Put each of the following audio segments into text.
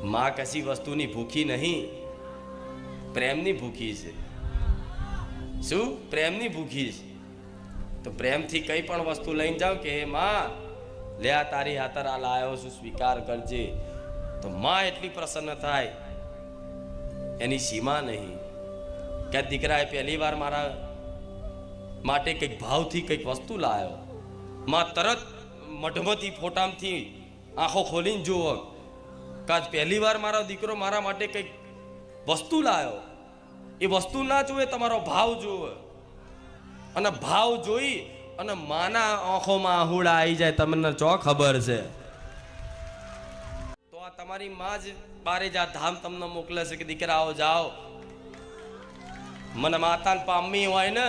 માં કશી વસ્તુની ભૂખી નહીં, પ્રેમની ભૂખી છે. શું? પ્રેમની ભૂખી છે. તો પ્રેમથી કઈ પણ વસ્તુ લઈને જાઓ કે હે માં, લે આ તારી હાથર આ લાયો છું, સ્વીકાર કરજે. તો માં એટલી પ્રસન્ન થાય, એની સીમા નહીં. કે દીકરાએ પહેલી વાર મારા માટે કંઈક ભાવથી કંઈક વસ્તુ લાવ્યો, માં તરત મઢમતી ફોટામથી આંખો ખોલીને જુઓ કે આજ પહેલી વાર મારો દીકરો મારા માટે કંઈક વસ્તુ લાવ્યો. એ વસ્તુ ના જુએ, તમારો ભાવ જુએ. અને ભાવ જોઈ અને માના આંખોમાં આહુડા આવી જાય, તમને ચો ખબર છે. તો આ તમારી માં જ બારે જા ધામ તમને મોકલે છે કે દીકરાઓ જાઓ. મને માતાને પામવી હોય ને,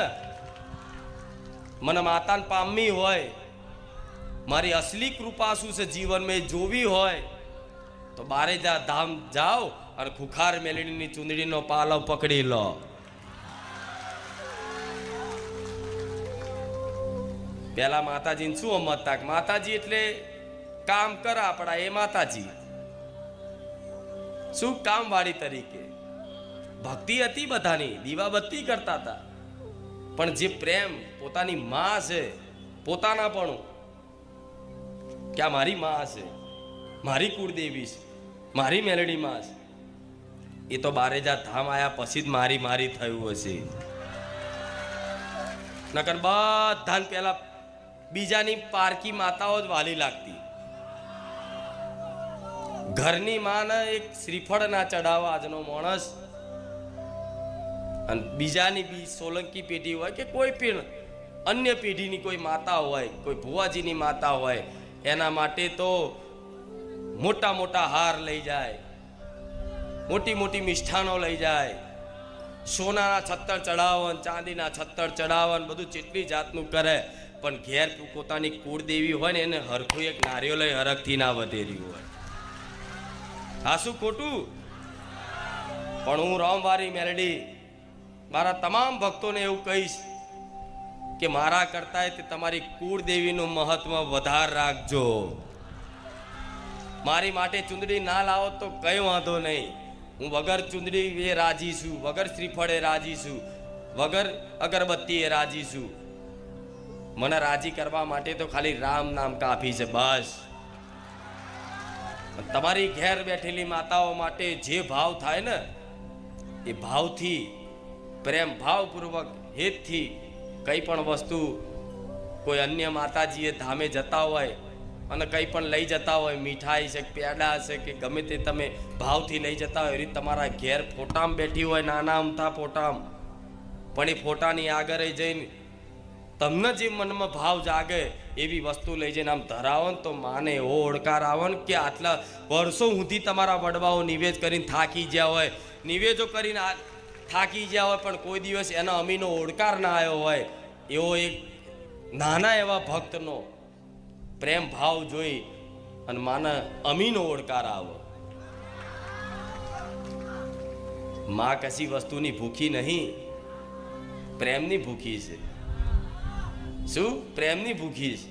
મને માતાને પામવી હોય, મારી અસલી કૃપા શું છે જીવનમાં જોવી હોય તો બારે જા ધામ જાઓ અને ખુખાર મેલડીની ચૂંદડીનો પાલવ પકડી લો. પેલા માતાજીને શું સમજતા? માતાજી એટલે કામ કરે આપણા, એ માતાજી. શું કામ વાળી તરીકે ભક્તિ હતી બધાની, દીવાબત્તી કરતા હતા. પણ જે પ્રેમ પોતાની માં છે, પોતાના પણ કે આ મારી માં છે, મારી કુળદેવી છે, મારી મેલડી માં છે, એ તો બારેજા ધામ આયા પછી જ મારી મારી થયું હશે. નકર બધાને પેલા બીજાની પારકી માતાઓ જ વાલી લાગતી. ઘરની માને એક શ્રીફળ ના ચડાવવા આજનો માણસ, અને બીજાની બી સોલંકી પેઢી હોય કે કોઈ પણ અન્ય પેઢીની કોઈ માતા હોય, કોઈ ભુવાજીની માતા હોય, એના માટે તો મોટા મોટા હાર લઈ જાય, મોટી મોટી મિષ્ઠાનો લઈ જાય, સોનાના છત્તર ચડાવન, ચાંદીના છત્તર ચડાવન, બધું જેટલી જાતનું કરે. પણ ઘેર પોતાની કુળદેવી હોય ને એને હરખું એક નારિયેળ લઈ હરખથી ના વધેર્યું હોય. હા, શું ખોટું? પણ હું રામવારી મેલડી મારા તમામ ભક્તોને એવું કહીશ કે મારા કરતા તે તમારી કુળદેવીનું મહત્વ વધાર રાખજો. મારી માટે ચુંદડી ના લાવો તો કઈ વાંધો નહીં, હું વગર ચુંદડી એ રાજી છું, વગર શ્રીફળે રાજી છું, વગર અગરબત્તી એ રાજી છું. મને રાજી કરવા માટે તો ખાલી રામ નામ કાફી છે, બસ. તમારી ઘેર બેઠેલી માતાઓ માટે જે ભાવ થાય ને એ ભાવથી, પ્રેમ ભાવપૂર્વક હેતથી કઈ પણ વસ્તુ કોઈ અન્ય માતાજીએ ધામે જતા હોય અને કંઈ પણ લઈ જતા હોય, મીઠાઈ છે, પેડા છે કે ગમે તે તમે ભાવથી લઈ જતા હોય, એ તમારા ઘેર ફોટામ બેઠી હોય, નાના અમથા ફોટામ, પણ એ ફોટાની આગળ જઈને તમને જે મનમાં ભાવ જાગે એવી વસ્તુ લઈ જઈને આમ ધરાવો ને તો માને એવો ઓળકાર આવે ને કે આટલા વર્ષો સુધી તમારા વડવાઓ નિવેદ કરીને થાકી ગયા હોય, નિવેદો કરીને થાકી ગયા હોય, પણ કોઈ દિવસ એના અમીનો ઓળકાર ના આવ્યો હોય, એવો એક નાના એવા ભક્તનો પ્રેમ ભાવ જોઈ અને માના અમીનો ઓળકાર આવો. માં કશી વસ્તુની ભૂખી નહીં, પ્રેમની ભૂખી છે. શું? પ્રેમની ભૂખી છે.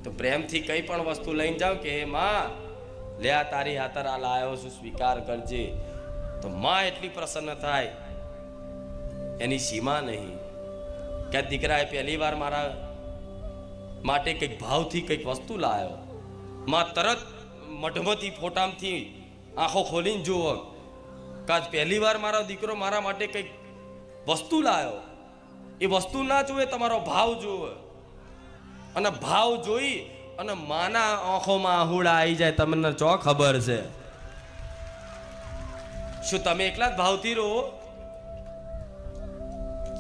તો પ્રેમથી કઈ પણ વસ્તુ લઈને જાઓ કે હે માં, લે આ તારી હાથર આ લાયો છું, સ્વીકાર કરજે. તો માં એટલી પ્રસન્ન થાય, એની સીમા નહીં. કે દીકરાએ પહેલી વાર મારા માટે કંઈક ભાવથી કંઈક વસ્તુ લાવ્યો, માં તરત મઢમતી ફોટામથી આંખો ખોલીને જુઓ કે આજ પહેલી વાર મારો દીકરો મારા માટે કંઈક વસ્તુ લાવ્યો. એ વસ્તુ ના જુએ, તમારો ભાવ જુએ. અને ભાવ જોઈ અને માના આંખોમાં આહુડા આવી જાય, તમને ચો ખબર છે. શું તમે એકલા જ ભાવથી રહો?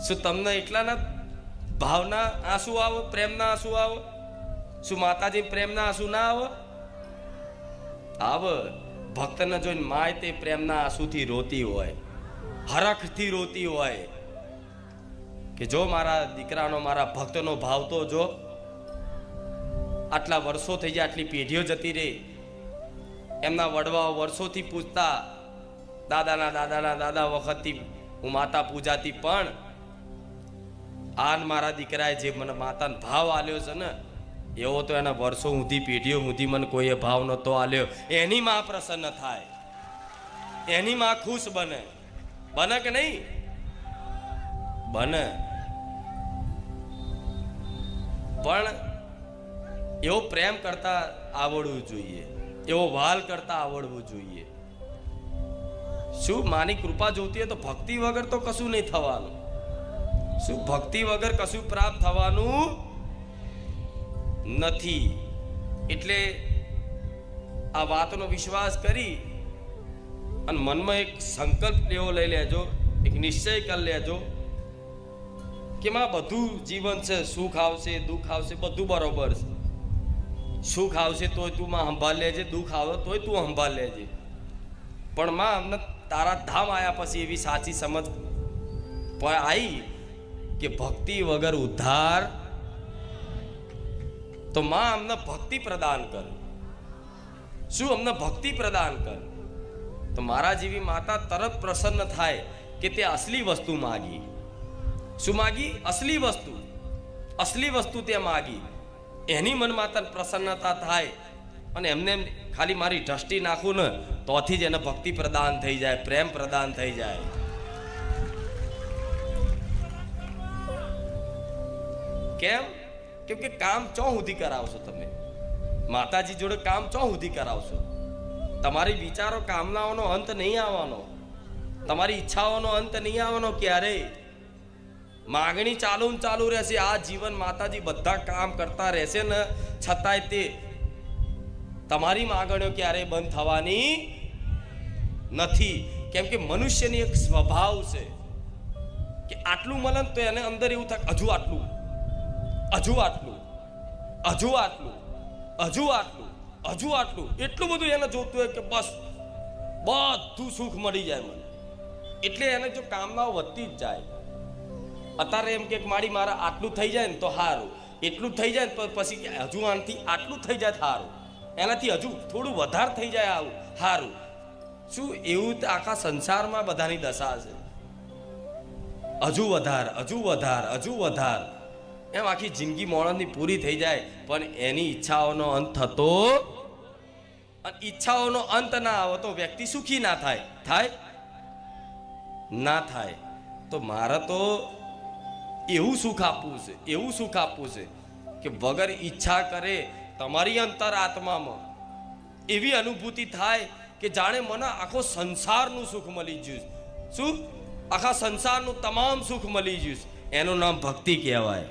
શું તમને એકલાના ભાવના આંસુ આવો, પ્રેમના આંસુ આવો? શું માતાજી પ્રેમના આંસુ ના આવો? આવે. ભક્તને જોઈને માય તે પ્રેમના આંસુથી રોતી હોય, હરખથી રોતી હોય કે જો મારા દીકરાનો, મારા ભક્તનો ભાવ તો જો. આટલા વર્ષો થઈ જાય, આટલી પેઢીઓ જતી રહી, એમના વડવાઓ વર્ષોથી પૂજતા, દાદાના દાદા વખતથી હું માતા પૂજાતી, પણ આન મારા દીકરાએ જે મને માતાનો ભાવ આલ્યો છે ને, એવો તો એના વર્ષો સુધી, પેઢીઓ સુધી મને કોઈએ ભાવ નહોતો આલ્યો. એની માં પ્રસન્ન થાય. એની માં ખુશ બને. બને કે નહીં? બને. પણ એવો પ્રેમ કરતા આવડવું જોઈએ, એવો વાલ કરતા આવડવું જોઈએ. શું માની કૃપા જોતી હોય તો ભક્તિ વગર તો કશું નહીં થવાનું. શું ભક્તિ વગર કશું પ્રાપ્ત થવાનું નથી. એટલે આ વાતનો વિશ્વાસ કરી અને મનમાં એક સંકલ્પ લેવો લઈ લેજો, એક નિશ્ચય કરી લેજો કે માં બધું જીવન છે, સુખ આવશે દુઃખ આવશે બધું બરોબર છે. સુખ આવશે તોય તું માં સંભાળ લેજે, દુઃખ આવે તોય તું સંભાળ લેજે. પણ માં અમને તારા ધામ આવ્યા પછી એવી સાચી સમજ આવી કે ભક્તિ વગર ઉદ્ધાર. તો માં અમને ભક્તિ પ્રદાન કર. શું અમને ભક્તિ પ્રદાન કર. તો મારા જેવી માતા તરત પ્રસન્ન થાય કે તે અસલી વસ્તુ માગી. શું માગી? અસલી વસ્તુ. અસલી વસ્તુ તે માગી. એની મન માતા પ્રસન્નતા થાય અને એમને ખાલી મારી દ્રષ્ટિ નાખું ને તોથી જ એને ભક્તિ પ્રદાન થઈ જાય, પ્રેમ પ્રદાન થઈ જાય. કેમ? કેમ કે કામ ચો સુધી કરાવશો તમે માતાજી જોડે? કામ ચો સુધી કરાવશો? તમારી વિચારો કામનાઓનો અંત નહીં આવવાનો, તમારી ઈચ્છાઓનો અંત નહીં આવવાનો ક્યારેય. માગણી ચાલુ ને ચાલુ રહેશે. આ જીવન માતાજી બધા કામ કરતા રહેશે ને છતાંય તે તમારી માગણીઓ ક્યારેય બંધ થવાની નથી. કેમ કે મનુષ્યની એક સ્વભાવ છે કે આટલું મળે તો એને અંદર એવું થાય હજુ આટલું, હજુ આટલું, હજુ આટલું, હજુ આટલું, હજુ આટલું. એટલું બધું એને જોતું હોય કે બસ બધું સુખ મળી જાય મને. એટલે એને જો કામનાઓ વધતી જ જાય. અત્યારે એમ કે મારી મારા આટલું થઈ જાય ને તો સારું, એટલું થઈ જાય તો પછી હજુ આનાથી આટલું થઈ જાય સારું, એનાથી હજુ થોડું વધારે થઈ જાય આવું સારું. શું એવું આખા સંસારમાં બધાની દશા છે? હજુ વધારે, હજુ વધારે, હજુ વધારે, એમ આખી જિંદગી માણસની પૂરી થઈ જાય પણ એની ઈચ્છાઓનો અંત થતો. ઈચ્છાઓનો અંત ના આવે તો વ્યક્તિ સુખી ના થાય. થાય ના થાય. તો મારે તો એવું સુખ આપવું છે, એવું સુખ આપવું છે કે વગર ઈચ્છા કરે તમારી અંતર આત્મામાં એવી અનુભૂતિ થાય કે જાણે મને આખો સંસારનું સુખ મળી ગયું. શું? આખા સંસારનું તમામ સુખ મળી ગયું. એનું નામ ભક્તિ કહેવાય.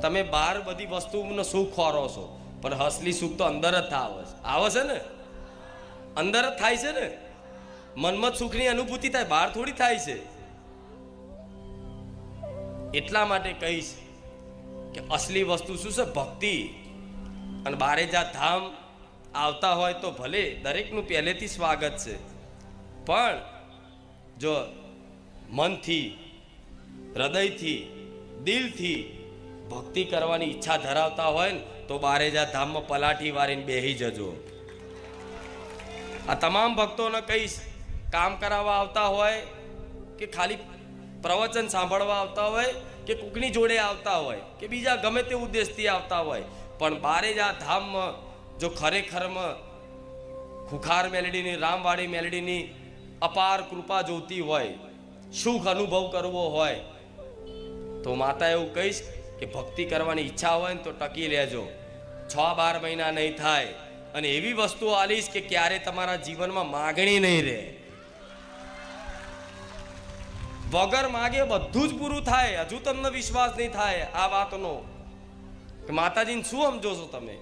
તમે બહાર બધી વસ્તુનો સુખ ખોરો છો પણ અસલી સુખ તો અંદર જ આવે છે ને, અંદર જ થાય છે ને. મનમાં સુખની અનુભૂતિ થાય, બહાર થોડી થાય છે. એટલા માટે કહીશ કે અસલી વસ્તુ શું છે? ભક્તિ. અને બારે જા ધામ આવતા હોય તો ભલે, દરેકનું પહેલેથી સ્વાગત છે, પણ જો મનથી, હૃદયથી, દિલથી ભક્તિ કરવાની ઈચ્છા ધરાવતા હોય ને તો બારે જા ધામમાં પલાઠી વારીને બેહી જજો. આ તમામ ભક્તોને કહીશ, કામ કરાવવા આવતા હોય કે ખાલી પ્રવચન સાંભળવા આવતા હોય કે કોકની જોડે આવતા હોય કે બીજા ગમે તે ઉદ્દેશથી આવતા હોય, પણ બારે જ આ ધામમાં જો ખરેખરમાં ખુખાર મેલડીની, રામવાડી મેલડીની અપાર કૃપા જોતી હોય, સુખ અનુભવ કરવો હોય તો માતા એવું કહીશ કે ભક્તિ કરવાની ઈચ્છા હોય ને તો ટકી લેજો. 6-12 મહિના નહીં થાય અને એવી વસ્તુઓ આલીશ કે ક્યારે તમારા જીવનમાં માગણી નહીં રહે. વગર માગે બધું જ પૂરું થાય. હજુ તમને વિશ્વાસ નહીં થાય આ વાતનો કે માતાજીને શું સમજો છો તમે?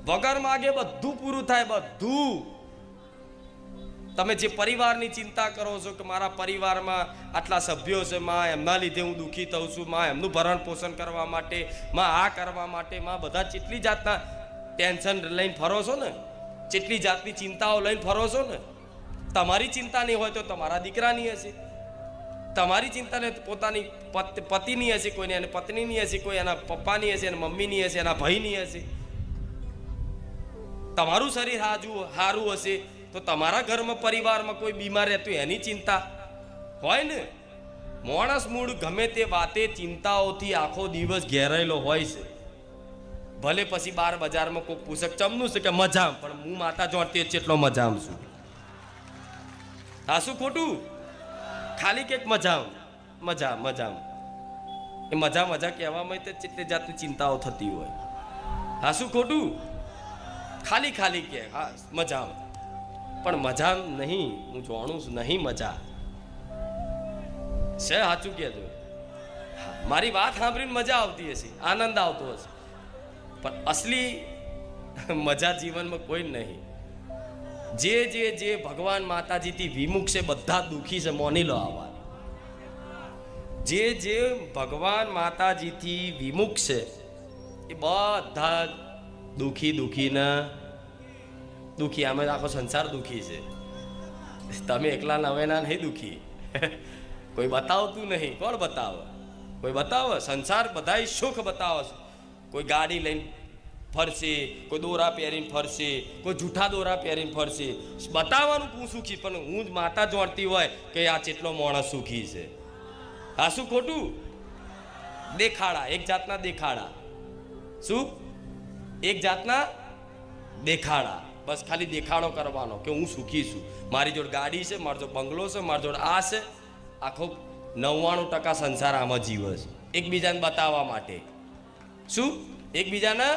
વગર માગે બધું પૂરું થાય. બધું. તમે જે પરિવારની ચિંતા કરો છો કે મારા પરિવારમાં આટલા સભ્યો છે, માં એમના લીધે હું દુઃખી થઉં છું, માં એમનું ભરણ પોષણ કરવા માટે, માં આ કરવા માટે, માં બધા કેટલી જાતના ટેન્શન લઈને ફરો છો ને, કેટલી જાતની ચિંતાઓ લઈને ફરો છો ને. તમારી ચિંતા નહીં હોય તો તમારા દીકરાની હશે, તમારી ચિંતા ને પોતાની પતિની હશે, કોઈને એની પત્નીની હશે, કોઈ એના પપ્પાની હશે, એના મમ્મીની હશે, એના ભાઈની હશે. તમારું શરીર સારું હશે તો તમારા ઘરમાં પરિવારમાં કોઈ બીમાર રહેતું એની ચિંતા હોય ને. માણસ મૂળ ગમે તે વાતે ચિંતાઓથી આખો દિવસ ઘેરાયેલો હોય છે. ભલે પછી બાર બજારમાં કોઈ પૂછક ચમનું છે કે મજામ, પણ હું માતા જોડતી જેટલો મજામ છું. હા શું ખોટું? ખાલી કે મજામ મજા મજામ, એ મજા મજા કહેવામાં તો કેટલી જાતની ચિંતાઓ થતી હોય. હા શું ખોટું? ખાલી ખાલી કે હા મજામ, પણ મજા નહીં. હું જાણું છું નહીં મજા છે. સાચું કહેજો. મારી વાત સાંભળીને મજા આવતી હશે, આનંદ આવતો હશે, પણ અસલી મજા જીવનમાં કોઈ નહીં. જે જે જે ભગવાન માતાજીથી વિમુખ છે બધા દુઃખી છે, મોની લો આ વાત. જે જે ભગવાન માતાજીથી વિમુખ છે એ બધા દુઃખી દુઃખીના દુઃખી. આમે આખો સંસાર દુઃખી છે. તમે એકલા નવેના નહીં દુઃખી. કોઈ બતાવતું નહીં. કોણ બતાવે? કોઈ બતાવે? સંસાર બધા સુખ બતાવે છે. કોઈ ગાડી લઈને ફરશે, કોઈ દોરા પહેરીને ફરશે, કોઈ જૂઠા દોરા પહેરીને ફરશે. બતાવવાનું હું સુખી, પણ હું જ માતા જોડતી હોય કે આ કેટલો માણસ સુખી છે. હા શું ખોટું? દેખાડા, એક જાતના દેખાડા. શું? એક જાતના દેખાડા. બસ ખાલી દેખાડો કરવાનો કે હું સુખી છું, મારી જોડે ગાડી છે, મારી જોડે બંગલો છે, મારી જોડે આ છે. આખો 99% સંસાર આમાં જીવે છે એકબીજાને બતાવવા માટે. શું? એકબીજાને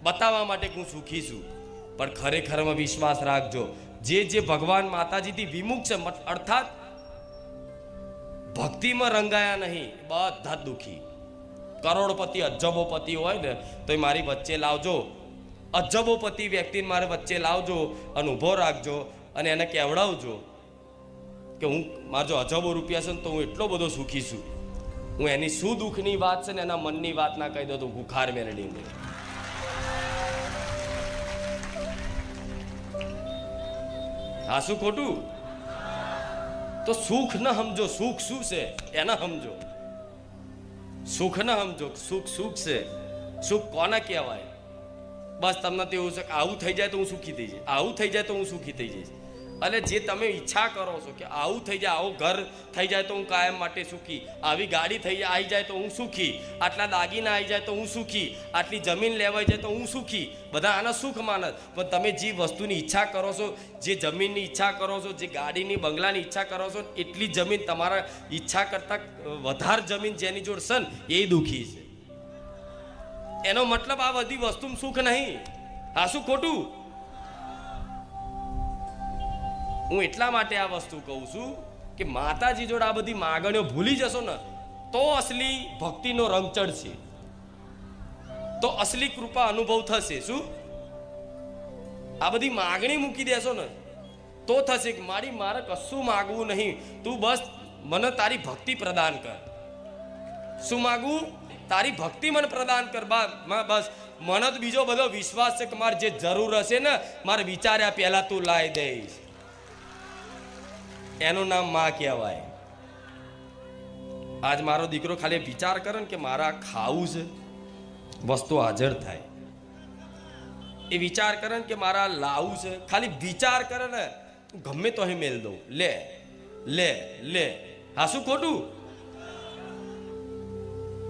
બતાવવા માટે હું સુખી છું, પણ ખરેખરમાં વિશ્વાસ રાખજો, જે જે ભગવાન માતાજીથી વિમુખ છે, અર્થાત ભક્તિમાં રંગાયા નહીં, બધા જ દુઃખી. કરોડપતિ અજબોપતિ હોય ને તો એ મારી વચ્ચે લાવજો. અજબોપતિ વ્યક્તિને મારે વચ્ચે લાવજો અને ઊભો રાખજો અને એને કહેવડાવજો કે હું મારા જો અજબો રૂપિયા છે ને તો હું એટલો બધો સુખી છું. હું એની શું દુઃખની વાત છે ને એના મનની વાત ના કહી દો તો ભૂખાર મેળવીને. હા શું ખોટું? તો સુખ ન સમજો, સુખ શું છે એને સમજો. સુખ ન સમજો, સુખ સુખ છે. સુખ કોને કહેવાય? બસ તમને તો એવું છે કે આવું થઈ જાય તો હું સુખી થઈ જઈશ, આવું થઈ જાય તો હું સુખી થઈ જઈશ. અને જે તમે ઈચ્છા કરો છો કે આવું થઈ જાય, આવું ઘર થઈ જાય તો હું કાયમ માટે સુખી, આવી ગાડી આવી જાય તો હું સુખી, આટલા દાગીના આવી જાય તો હું સુખી, આટલી જમીન લેવાઈ જાય તો હું સુખી, બધા આના સુખ માનસ. પણ તમે જે વસ્તુની ઈચ્છા કરો છો, જે જમીનની ઈચ્છા કરો છો, જે ગાડીની બંગલાની ઈચ્છા કરો છો, એટલી જમીન તમારા ઈચ્છા કરતાં વધારે જમીન જેની જોડે છે ને એ દુઃખી છે. એનો મતલબ આ બધી વસ્તુ સુખ નહીં. હા શું ખોટું? હું એટલા માટે આ વસ્તુ કહું છું કે માતાજી જોડે આ બધી માગણીઓ ભૂલી જશો ને તો અસલી ભક્તિનો રંગ ચડશે, તો અસલી કૃપા અનુભવ થશે. શું? આ બધી માગણી મૂકી દેશો ને તો થશે કે મારે કશું માગવું નહીં, તું બસ મને તારી ભક્તિ પ્રદાન કર. શું માગવું? તારી ભક્તિ મને પ્રદાન કર. બસ મને તો બીજો બધો વિશ્વાસ છે કે મારે જે જરૂર હશે ને મારે વિચાર્યા પહેલા તું લાવી દઈશ. એનું નામ માં કહેવાય. આજ મારો દીકરો ખાલી વિચાર કરે ને કે મારા ખાવું છે, વસ્તુ હાજર થાય. એ વિચાર કરે ને કે મારા લાવું છે, ખાલી વિચાર કરે ને ગમે તો અહીં મેલ દઉં, લે લે લે. હા શું ખોટું?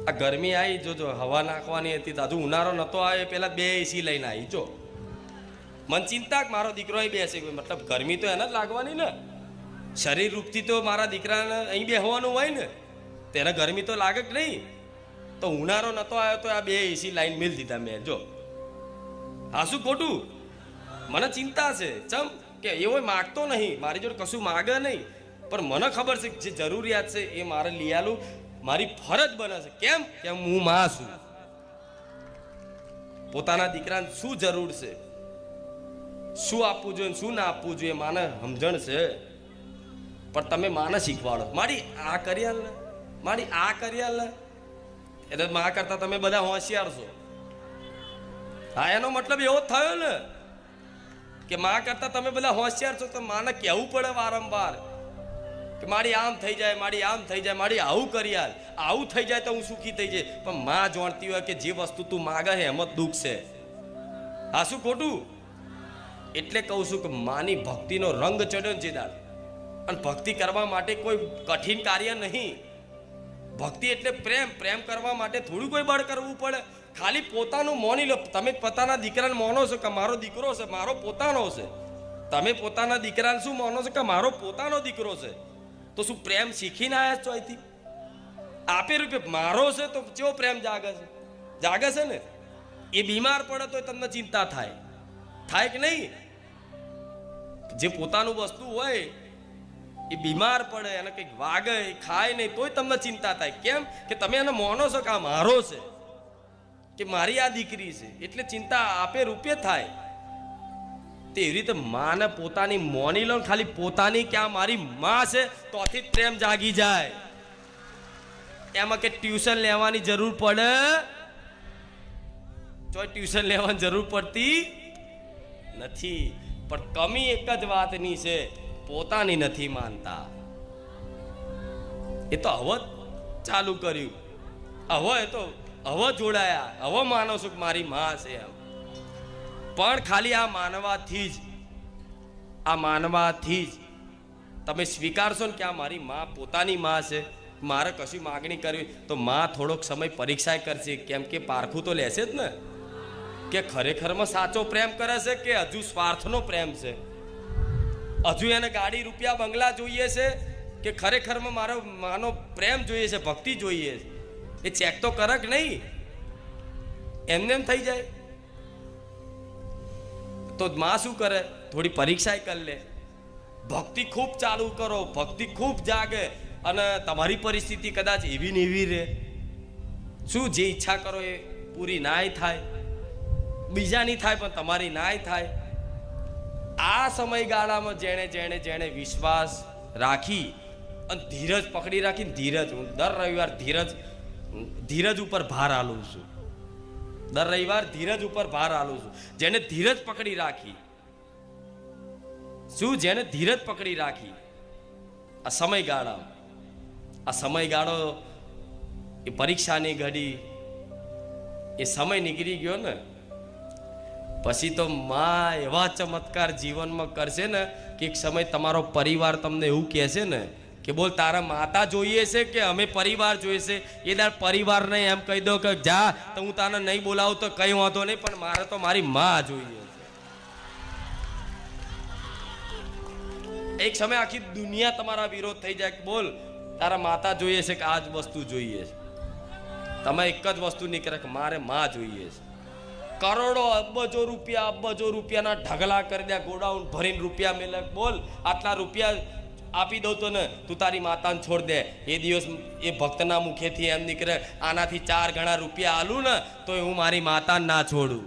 આ ગરમી આવી, જો હવા નાખવાની હતી તો હજુ ઉનાળો નતો આવે પેલા 2 AC લઈને આવી. જો મન ચિંતા કે મારો દીકરો અહીં બેસે, મતલબ ગરમી તો એને જ લાગવાની ને. શરીર રૂપથી તો મારા દીકરાને અહીં બેસવાનું હોય ને, તેને ગરમી તો લાગે કે નહીં. તો ઉનાળો નતો આવ્યો તો આ 2 AC લાઈન મેલ દીધા મેં. જો હા શું ખોટું? મને ચિંતા છે ચમ કે એવો માગતો નહીં, મારી જોડે કશું માગે નહીં, પણ મને ખબર છે જે જરૂરિયાત છે એ મારે લઈ આલું, મારી ફરજ બને છે. કેમ? કેમ હું માં છું. પોતાના દીકરાને શું જરૂર છે, શું આપવું જોઈએ, શું ના આપવું જોઈએ, માને સમજણ છે. પણ તમે માને શીખવાડો, મારી આ કરી આલ ને, મારી આ કરી આલ ને, એટલે માં કરતા તમે બધા હોશિયાર છો. હા એનો મતલબ એવો થયો ને કે માં કરતા તમે બધા હોશિયાર છો, તો માને કહેવું પડે વારંવાર કે મારી આમ થઈ જાય, મારી આમ થઈ જાય, મારી આવું કરી આલ, આવું થઈ જાય તો હું સુખી થઈ જાય. પણ માં જાણતી હોય કે જે વસ્તુ તું માગે છે એમાં દુઃખ છે. હા શું ખોટું? એટલે કહું છું કે માની ભક્તિનો રંગ ચડ્યો જે દાડ. અને ભક્તિ કરવા માટે કોઈ કઠિન કાર્ય નહીં. ભક્તિ એટલે પ્રેમ. પ્રેમ કરવા માટે થોડું કોઈ બળ કરવું પડે. ખાલી પોતાનું મોની લો. તમે પોતાના દીકરાને માનો છો કે મારો દીકરો છે, મારો પોતાનો છે. તમે પોતાના દીકરાને શું માનો છો કે મારો પોતાનો દીકરો છે? તો શું પ્રેમ શીખીને આવ્યા છો અહીંથી? આપે રૂપે મારો છે તો કેવો પ્રેમ જાગે છે? જાગે છે ને. એ બીમાર પડે તો તમને ચિંતા થાય કે નહીં? જે પોતાનું વસ્તુ હોય એ બીમાર પડે, એને કંઈક વાગે, ખાય નહીં તોય તમને ચિંતા થાય. કેમ કે તમે એને માનો છો કે આ મારો છે, કે મારી આ દીકરી છે, એટલે ચિંતા આપે રૂપે થાય. તેવી રીતે માને પોતાની મોની લો, ખાલી પોતાની કે આ મારી માં છે તોથી જ પ્રેમ જાગી જાય. એમાં કે ટ્યુશન લેવાની જરૂર પડે? તો ટ્યુશન લેવાની જરૂર પડતી નથી. પણ કમી એક જ વાતની છે, પોતાની નથી માનતા. એ તો હવે ચાલુ કર્યું, હવે જોડાયા, હવે માનો છો કે મારી માં છે એમ. પણ ખાલી આ માનવાથી જ તમે સ્વીકારશો ને કે આ મારી માં પોતાની માં છે, મારે કશું માગણી કરવી તો માં થોડોક સમય પરીક્ષા કરશે. કેમ કે પારખું તો લેશે જ ને કે ખરેખરમાં સાચો પ્રેમ કરે છે કે હજુ સ્વાર્થનો પ્રેમ છે. હજુ એને ગાડી, રૂપિયા, બંગલા જોઈએ છે કે ખરેખરમાં મારો માનો પ્રેમ જોઈએ છે, ભક્તિ જોઈએ છે? એ ચેક તો કરે કે નહીં? એમને એમ થઈ જાય તો માં શું કરે? થોડી પરીક્ષા કરી લે. ભક્તિ ખૂબ ચાલુ કરો, ભક્તિ ખૂબ જાગે, અને તમારી પરિસ્થિતિ કદાચ એવી ને એવી રહે. શું જે ઈચ્છા કરો એ પૂરી નાય થાય, બીજાની થાય પણ તમારી નાય થાય. આ સમયગાળામાં જેણે વિશ્વાસ રાખી અને ધીરજ પકડી રાખીને હું દર રવિવાર ધીરજ ઉપર ભાર આલું છું. દર રવિવાર ધીરજ ઉપર ભાર આલું છું. જેને ધીરજ પકડી રાખી, જેને ધીરજ પકડી રાખી આ સમયગાળો એ પરીક્ષાની ઘડી, એ સમય નીકળી ગયો ને પછી તો માં એવા ચમત્કાર જીવનમાં કરશે ને કે એક સમય તમારો પરિવાર તમને એવું કહેશે ને કે બોલ તારા માતા જોઈએ છે કે અમે પરિવાર જોઈએ છે? એ દાર પરિવારને એમ કહી દો કે જા, તો હું તને નહીં બોલાવું તો કઈ વાંધો નહીં, પણ મારે તો મારી માં જોઈએ છે. એક સમય આખી દુનિયા તમારા વિરોધ થઈ જાય કે બોલ તારા માતા જોઈએ છે કે આ જ વસ્તુ જોઈએ છે? તમે એક જ વસ્તુ નીકળે કે મારે માં જોઈએ છે. કરોડો અબજો રૂપિયાના ઢગલા કરી દે, ગોડાઉન ભરીને રૂપિયા મેલે, બોલ આટલા રૂપિયા આપી દઉં તો ને તું તારી માતાને છોડ દે. એ દિવસ એ ભક્તના મુખેથી એમ નીકળે આનાથી 4 ગણા રૂપિયા આલું ને તો હું મારી માતાને ના છોડું.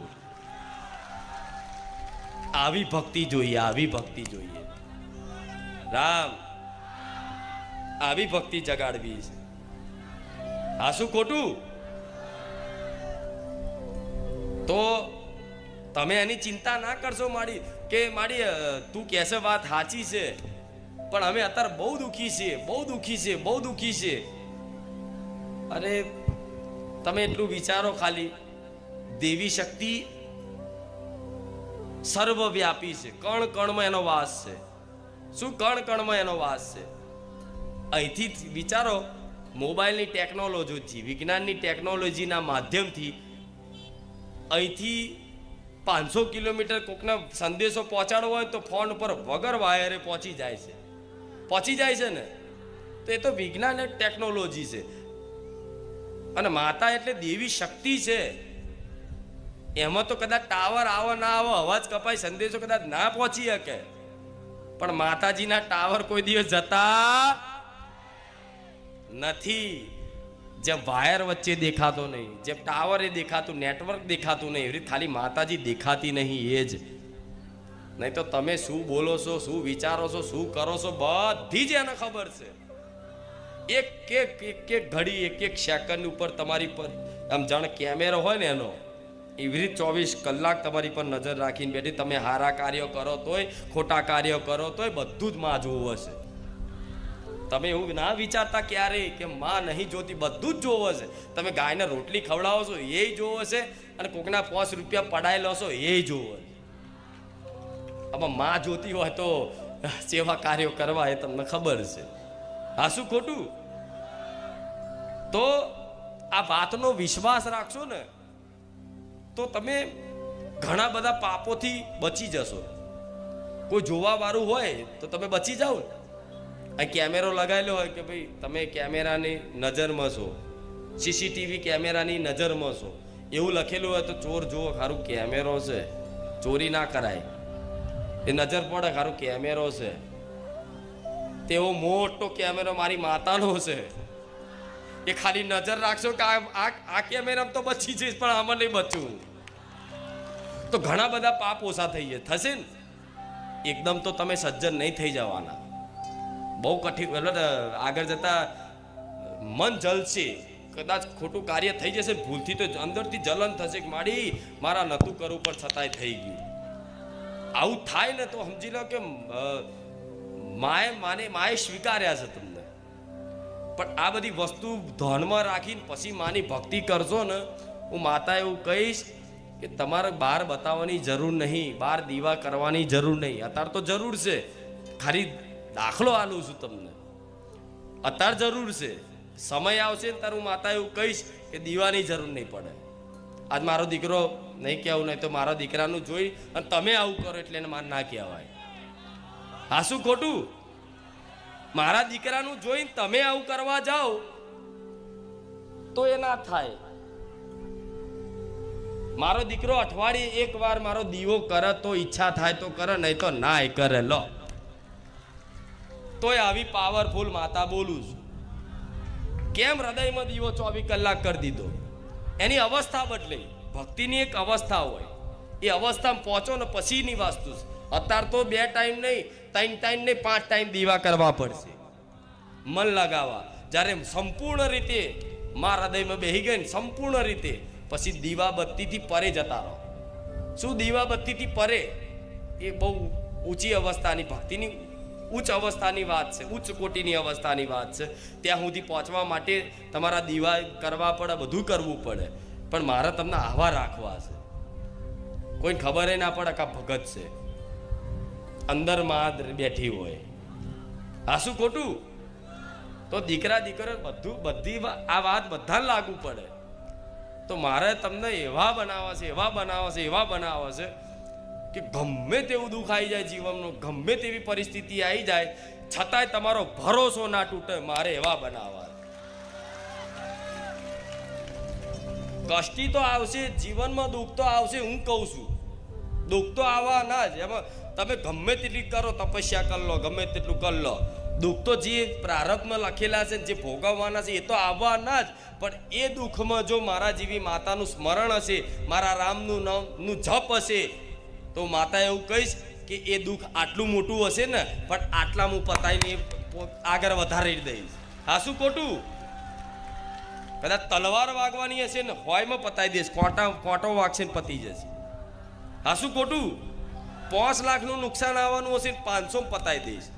આવી ભક્તિ જોઈએ. રામ, આવી ભક્તિ જગાડવી છે. આ શું ખોટું? તો તમે એની ચિંતા ના કરશો માડી તું કહેશે વાત સાચી છે, પણ અમે અત્યારે બહુ દુઃખી છે. અરે તમે એટલું વિચારો, ખાલી દેવી શક્તિ સર્વવ્યાપી છે. કણ કણમાં એનો વાસ છે. શું કણ કણમાં એનો વાસ છે? અહીંથી વિચારો, મોબાઈલની ટેકનોલોજી, વિજ્ઞાનની ટેકનોલોજીના માધ્યમથી અહીંથી 500 કિલોમીટર કોકને સંદેશો પહોંચાડવો હોય તો ફોન ઉપર વગર વાયરે પહોંચી જાય છે ને. તો એ તો વિજ્ઞાન એક ટેકનોલોજી છે. અને માતા એટલે દેવી શક્તિ છે. એમાં તો કદાચ ટાવર આવો ના આવો, અવાજ કપાય, સંદેશો કદાચ ના પહોંચી શકે, પણ માતાજીના ટાવર કોઈ દિવસ જતા નથી. જેમ વાયર વચ્ચે દેખાતો નહીં, જેમ ટાવર એ દેખાતું, નેટવર્ક દેખાતું નહીં, એવી ખાલી માતાજી દેખાતી નહીં. એ જ નહીં તો તમે શું બોલો છો, શું વિચારો છો, શું કરો છો, બધી જ એને ખબર છે. એક ઘડી, એક સેકન્ડ ઉપર તમારી પર આમ જાણે કેમેરો હોય ને એનો, એવી રીતે 24 કલાક તમારી પર નજર રાખીને બેઠી. તમે સારા કાર્યો કરો તોય, ખોટા કાર્યો કરો તોય બધું જ માં જોવું હશે. તમે એવું ના વિચારતા ક્યારેય કે માં નહીં જોતી, બધું જ જોવો છે. તમે ગાયને રોટલી ખવડાવો છો એ જોવો છે, અને કોકના 5 રૂપિયા પડાયેલો છો એ જોવો છે. આમાં માં જોતી હોય તો સેવા કાર્યો કરવા એ તમને ખબર છે. હા, શું ખોટું? તો આ વાતનો વિશ્વાસ રાખશો ને તો તમે ઘણા બધા પાપોથી બચી જશો. કોઈ જોવા વાળું હોય તો તમે બચી જાઓ. આ કેમેરો લગાવેલો હોય કે ભાઈ તમે કેમેરાની નજરમાં છો, સીસીટીવી કેમેરાની નજરમાં છો, એવું લખેલું હોય તો ચોર જુઓ ખારું કેમેરો છે, ચોરી ના કરાય, એ નજર પડે ખારું કેમેરો છે. તેવો મોટો કેમેરો મારી માતાનો છે, એ ખાલી નજર રાખશો કે આ કેમેરામાં તો બચી જઈશ પણ આમાં નહીં બચવું, તો ઘણા બધા પાપ ઓછા થઈ જાય થશે ને. એકદમ તો તમે સજ્જન નહીં થઈ જવાના, બહુ કઠિન. આગળ જતા મન જલશે, કદાચ ખોટું કાર્ય થઈ જશે ભૂલથી તો અંદરથી જલન થશે કે મારા નતું કરવું પણ છતાંય થઈ ગયું. આવું થાય ને તો સમજી લો કે માએ સ્વીકાર્યા છે તમને. પણ આ બધી વસ્તુ ધ્યાનમાં રાખીને પછી માની ભક્તિ કરશો ને, હું માતા એવું કહીશ કે તમારે બહાર બતાવવાની જરૂર નહીં, બહાર દીવા કરવાની જરૂર નહીં. અત્યારે તો જરૂર છે, ખાલી દાખલો આલું છું તમને. અત્યારે જરૂર છે, સમય આવશે ને તારું માતા એવું કહીશ કે દીવાની જરૂર નહીં પડે. આજ મારો દીકરો નહીં કહેવું, નહીં તો મારા દીકરાનું જોઈ અને તમે આવું કરો એટલે એને માર ના કહેવાય. હા શું ખોટું? મારા દીકરાનું જોઈને તમે આવું કરવા જાઓ તો એ ના થાય. મારો દીકરો અઠવાડિયે એક વાર મારો દીવો કરે તો ઈચ્છા થાય તો કરે, નહીં તો ના એ કરે. લો તોય આવી પાવરફુલ માતા બોલું છું. કેમ હૃદયમાં દીવો 24 કલાક કરી દીધો? એની અવસ્થા બદલાઈ. ભક્તિની એક અવસ્થા હોય, એ અવસ્થામાં પહોંચો ને પછીની વસ્તુ છે. અત્યારે તો 2 ટાઈમ નહીં, 3 ટાઈમ નહીં, 5 ટાઈમ દીવા કરવા પડશે, મન લગાવવા. જ્યારે સંપૂર્ણ રીતે મારા હૃદયમાં બેસી ગઈ ને સંપૂર્ણ રીતે, પછી દીવા બત્તીથી પરે જતા રહો. શું દીવા બત્તીથી પરે? એ બહુ ઊંચી અવસ્થાની ભક્તિની ઉચ્ચ અવસ્થાની વાત છે, ઉચ્ચ કોટીની અવસ્થાની વાત છે. ત્યાં સુધી પહોંચવા માટે તમારા દીવા કરવા પડે, બધું કરવું પડે. પણ મારે તમને આવા રાખવા છે, કોઈને ખબર ના પડે કે ભગત છે, અંદર માં બેઠી હોય. આ શું ખોટું? તો દીકરા બધી આ વાત બધાને લાગુ પડે. તો મારે તમને એવા બનાવવા છે, એવા બનાવવા છે, એવા બનાવવા છે કે ગમે તેવું દુઃખ આવી જાય જીવનનું, ગમે તેવી પરિસ્થિતિ આવી જાય, છતાંય તમારો ભરોસો ના તૂટે. મારે એવા બનાવવા. કષ્ટી તો આવશે જીવનમાં, દુઃખ તો આવશે. હું કહું છું દુઃખ તો આવવાના જ. એમાં તમે ગમે તેટલી કરો, તપસ્યા કરી લો, ગમે તેટલું કરી લો, દુઃખ તો જે પ્રારબ્ધમાં લખેલા છે, જે ભોગવવાના છે, એ તો આવવાના જ. પણ એ દુઃખમાં જો મારા જેવી માતાનું સ્મરણ હશે, મારા રામનું નામનું જપ હશે, તો માતા એવું કહીશ કે એ દુઃખ આટલું મોટું હશે ને, પણ આટલા હું પતાઈને આગળ વધારી દઈશ. હા શું ખોટું? કદાચ તલવાર વાગવાની હશે ને, હોયમાં પતાવી દઈશ, કોંટો વાગશે ને પતી જશે. હા શું ખોટું? 5 લાખનું નુકસાન આવવાનું હશે ને 500 પતાવી દઈશ.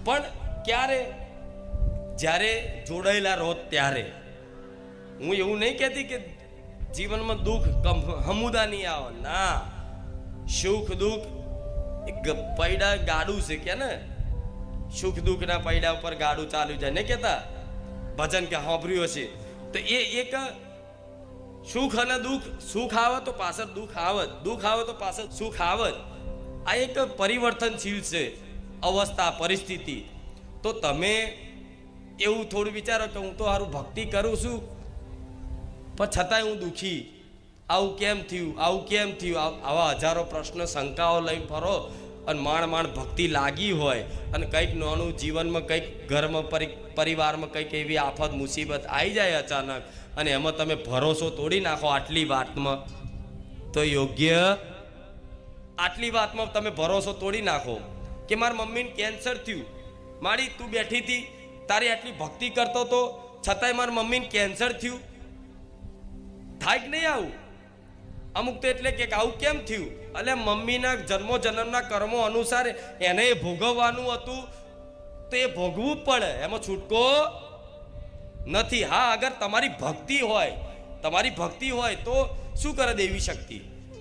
પણ ક્યારે? જ્યારે જોડાયેલા રહો ત્યારે. હું એવું નહીં કહેતી કે જીવનમાં દુઃખ હમુદા નહીં આવે, ના. સુખ દુઃખ પૈડા ગાડું છે કે ને, સુખ દુઃખના પૈડા ઉપર ગાડું ચાલુ જાય ને કહેતા ભજન કે સાંભળ્યું હશે. તો એ એક સુખ અને દુઃખ, સુખ આવે તો પાછળ દુઃખ આવે, દુઃખ આવે તો પાછળ સુખ આવે. આ એક પરિવર્તનશીલ છે અવસ્થા, પરિસ્થિતિ. તો તમે એવું થોડું વિચારો કે હું તો સારું ભક્તિ કરું છું પણ છતાંય હું દુઃખી, આવું કેમ થયું, આવું કેમ થયું? આવા હજારો પ્રશ્ન, શંકાઓ લઈને ફરો અને માંડ ભક્તિ લાગી હોય અને કંઈક નાનું જીવનમાં કંઈક ઘરમાં પરિવારમાં કંઈક એવી આફત મુસીબત આવી જાય અચાનક, અને એમાં તમે ભરોસો તોડી નાખો આટલી વાતમાં, તો યોગ્ય આટલી વાતમાં તમે ભરોસો તોડી નાખો કે મારા મમ્મીને કેન્સર થયું, મારી તું બેઠી હતી, તારી આટલી ભક્તિ કરતો હતો, છતાંય મારા મમ્મીને કેન્સર થયું. થાય કે નહીં આવું? અમુક તો એટલે કે આવું કેમ થયું? એટલે મમ્મીના જન્મના કર્મો અનુસાર એને ભોગવવાનું હતું, તો એ ભોગવું પડે, એમાં છૂટકો નથી. હા, અગર તમારી ભક્તિ હોય તો શું કરે દેવી શક્તિ?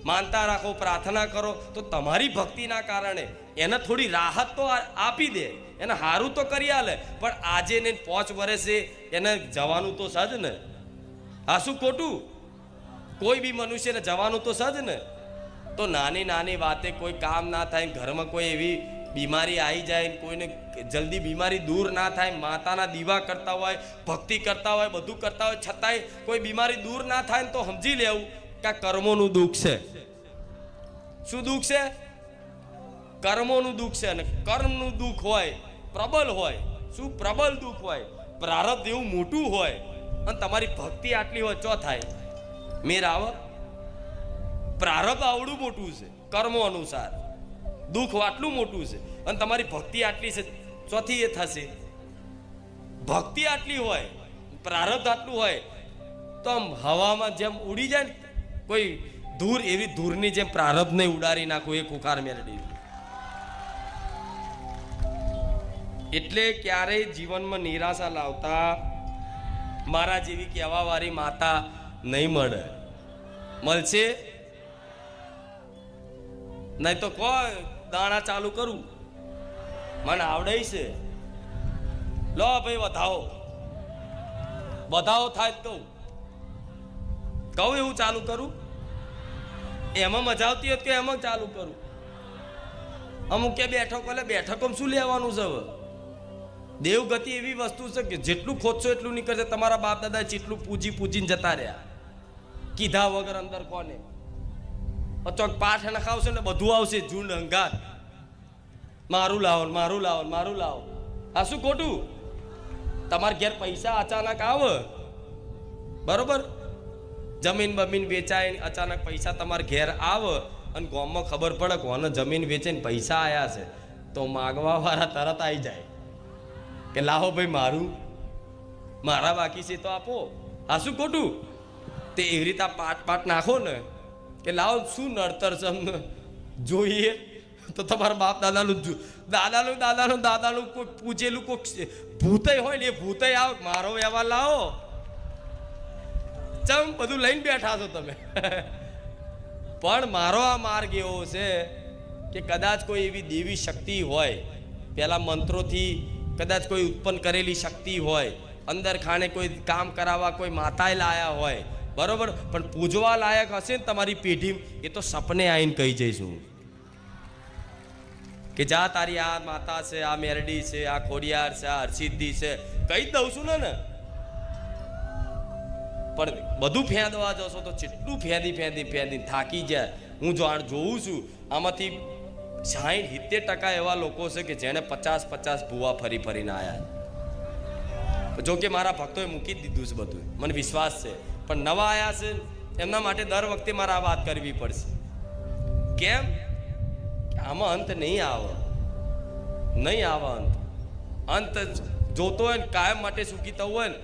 માનતા રાખો, પ્રાર્થના કરો, તો તમારી ભક્તિના કારણે એને થોડી રાહત તો આપી દે, એને સારું તો કરી આલે. પણ આજે ને 5 વર્ષે એને જવાનું તો સજ ને. હા શું ખોટું? કોઈ બી મનુષ્યને જવાનું તો સજ ને, તો નાની નાની વાતે કોઈ કામ ના થાય, ઘરમાં કોઈ એવી બીમારી આવી જાય, કોઈને જલ્દી બીમારી દૂર ના થાય, માતાના દીવા કરતા હોય, ભક્તિ કરતા હોય, બધું કરતા હોય, છતાંય કોઈ બીમારી દૂર ના થાય ને તો સમજી લેવું કે આ કર્મોનું દુઃખ છે. શું દુઃખ છે? કર્મોનું દુઃખ છે. અને કર્મનું દુઃખ હોય પ્રબળ હોય. શું પ્રબળ દુઃખ હોય? પ્રારબ્ધ એવું મોટું હોય અને તમારી ભક્તિ આટલી હોય, ચો થાય મેર આવે? પ્રારબ્ધ આવડું મોટું છે કર્મો અનુસાર, દુઃખ આટલું મોટું છે અને તમારી ભક્તિ આટલી છે, ચોથી એ થશે. ભક્તિ આટલી હોય, પ્રારબ્ધ આટલું હોય તો આમ હવામાં જેમ ઉડી જાય ને કોઈ ધૂર, એવી ધૂરની જેમ પ્રારબ્ધને ઉડાડી નાખું એ ખુખાર મેળડી. એટલે ક્યારેય જીવનમાં નિરાશા લાવતા મારા જેવી કહેવા વાળી માતા નહીં મળે. મળશે નહીં તો કોઈ દાણા ચાલુ કરું, મને આવડે છે. લો ભાઈ વધાવો, વધાવો થાય તો કહું એવું ચાલુ કરું. એમાં મજા આવતી હોય તો એમાં ચાલુ કરું. અમુક કે બેઠકો, એટલે બેઠકો શું લેવાનું છે? હવે દેવગતિ એવી વસ્તુ છે કે જેટલું ખોદશો એટલું નીકળશે. તમારા બાપ દાદા જેટલું પૂજીને જતા રહ્યા, કીધા વગર અંદર કોને ચોક પાઠ નખાવશે ને બધું આવશે ઝુંડ હંગાત. મારું લાવો, મારું લાવો, મારું લાવો. આ શું ખોટું? તમારા ઘેર પૈસા અચાનક આવે, બરોબર, જમીન બમીન વેચાય, અચાનક પૈસા તમારા ઘેર આવે અને ગામમાં ખબર પડે કોને જમીન વેચીને પૈસા આવ્યા છે, તો માગવા વાળા તરત આવી જાય કે લાવો ભાઈ મારા બાકી છે તો આપો. આ શું ખોટું? તે એવી રીતે પાટ નાખો ને કે લાવો શું નડતર છે અમને જોઈએ. તો તમારા બાપ દાદાનું કોઈ પૂછેલું કોઈ ભૂતય હોય ને, એ ભૂતય આવે મારો વ્યવહાર લાવો. ચમ બધું લઈને બેઠા છો તમે. પણ મારો આ માર્ગ એવો છે કે કદાચ કોઈ એવી દેવી શક્તિ હોય, પેલા મંત્રોથી કદાચ કોઈ ઉત્પન્ન કરેલી શક્તિ હોય, અંદર ખાને કોઈ કામ કરાવવા કોઈ માતાએ લાયા હોય, બરોબર, પણ પૂજવા લાયક હશે ને તમારી પેઢી, એ તો સપને આવીને કહી જઈશું કે જા તારી આ માતા છે, આ મેરડી છે, આ ખોડિયાર છે, આ હરસિદ્ધિ છે, કહી દઉં છું ને. પણ બધું ફેંદવા જશો તો જેટલું ફેંદી થાકી જાય. હું જોઉં છું આમાંથી 60-70% એવા લોકો છે કે જેને 50 ભૂવા ફરીને આવ્યા. જો કે મારા ભક્તોએ મૂકી દીધું છે બધું, મને વિશ્વાસ છે. પણ નવા આવ્યા છે એમના માટે દર વખતે મારે આ વાત કરવી પડશે. કેમ? આમાં અંત નહીં આવે અંત જોતો હોય ને કાયમ માટે સુખી થવું હોય ને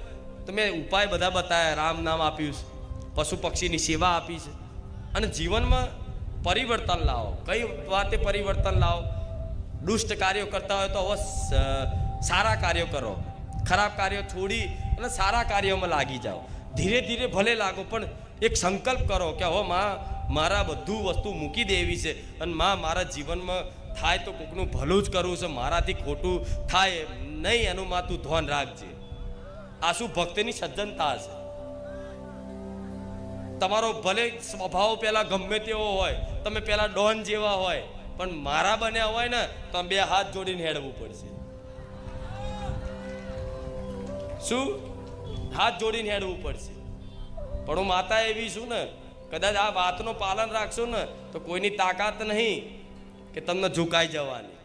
તો મેં ઉપાય બધા બતાવ્યા. રામ નામ આપ્યું છે, પશુ પક્ષીની સેવા આપી છે, અને જીવનમાં પરિવર્તન લાવો. કઈ વાતે પરિવર્તન લાવો? દુષ્ટ કાર્યો કરતા હોય તો હવે સારા કાર્યો કરો, ખરાબ કાર્યો છોડી અને સારા કાર્યોમાં લાગી જાઓ. ધીરે ધીરે ભલે લાગો, પણ એક સંકલ્પ કરો કે હવે મારા બધું વસ્તુ મૂકી દેવી છે અને મારા જીવનમાં થાય તો કોકનું ભલું જ કરવું છે, મારાથી ખોટું થાય નહીં એનું તું ધ્યાન રાખજે. આ શું ભક્તિની સજ્જનતા છે. તમારો ભલે સ્વભાવ પેલા ગમે તેવો હોય, તમે પેલા ડોન જેવા હોય, પણ મારા બન્યા હોય ને તો બે હાથ જોડીને હેડવું પડશે. શું? હાથ જોડીને હેડવું પડશે. પણ હું માતા એવી છું ને, કદાચ આ વાતનું પાલન રાખશો ને તો કોઈની તાકાત નહીં કે તમને ઝુકાઈ જવાની.